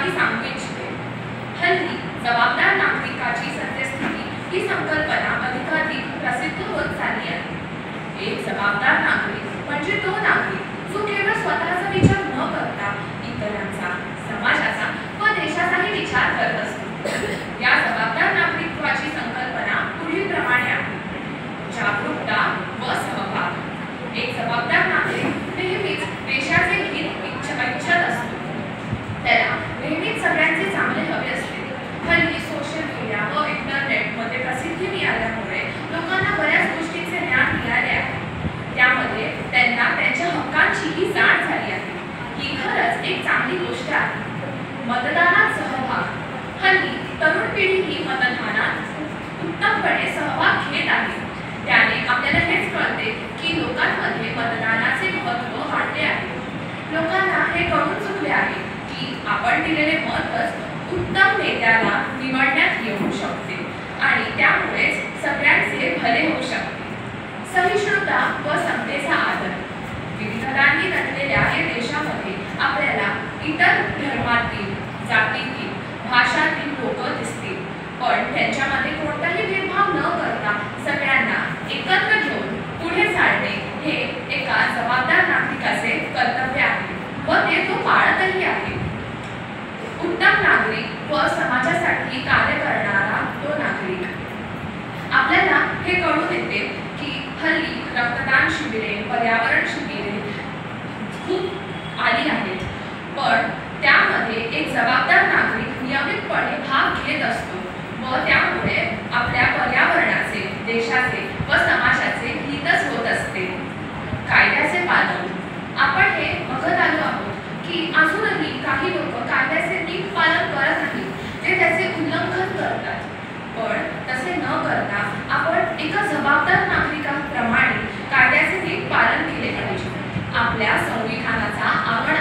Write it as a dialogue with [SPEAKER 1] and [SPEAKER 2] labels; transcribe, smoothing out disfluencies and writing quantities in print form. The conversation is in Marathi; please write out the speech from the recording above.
[SPEAKER 1] काही सांगू इच्छिते। हल्ली जबाबदार नागरिकाची सद्यस्थिती ही संकल्पना अधिकाधिक प्रसिद्ध होत चालली आहे। एक जबाबदार नागरिक म्हणजे तो नागरिक जो केवळ स्वतःचा विचार न करता इतरांचा, समाजाचा व देशाचाही विचार करत असतो। या जबाबदार नागरिकत्वाची संकल्पना पुढीलप्रमाणे आहे: जागरूकता व सहभाग। एक जबाबदार नागरिक नेहमीच देशाचे हित इच्छित असतो। त्याला नेहमीच सगळ्यांचे चांगले हवे असते। हल्ली सोशल मीडिया व इंटरनेटमध्ये प्रसिद्धी मिळाल्यामुळे लोकांना बऱ्याच गोष्टींचे ज्ञान मिळाले आहे। त्यामध्ये त्यांना त्यांच्या हक्कांचीही जाण झाली आहे। ही खरंच एक चांगली गोष्ट आहे। मतदानात सहभाग। हल्ली तरुण पिढी ही मतदानात उत्तमपणे सहभाग घेत आहे। त्याने आपल्याला हेच कळते की लोकांमध्ये मतदानाचे महत्त्व वाढले आहे। लोकांना हे कळून चुकले आहे की आपण दिलेले मतच उत्तम नेत्याला निवडण्यात येऊ शकते आणि त्यामुळेच सगळ्यांचे भले होऊ शकते। सहिष्णुता व समतेचा आदर। विविधतांनी नटलेल्या या देशामध्ये आपल्याला इतर धर्मातील, जातीतील, भाषातील लोक दिसतील, पण त्यांच्यामध्ये कोणताही भेदभाव न करता सगळ्यांना एकत्र घेऊन पुढे चालणे हे एका जबाबदार नागरिकाचे कर्तव्य आहे व ते तो पाळतही आहे। उत्तम नागरिक व समाजासाठी कार्य करणारा तो नागरिक। आपल्याला हे कळून येते की हल्ली रक्तदान शिबिरे, पर्यावरण शिबिरे खूप आली आहेत, पण त्यामध्ये एक जबाबदार नागरिक नियमितपणे भाग घेत असतो व त्यामुळे आपल्या पर्यावरणाचे, देशाचे व समाजाचे हितच होत असते। कायद्याचे पालन। आपण हे बघत आलो आहोत की अजूनही काही लोक कायद्याचे नीट पालन करत नाहीत, ते त्याचे उल्लंघन करतात। पण तसे न करता आपण एका जबाबदार नागरिकांप्रमाणे कायद्याचे नीट पालन केले पाहिजे। आपल्या संविधानाचा आपण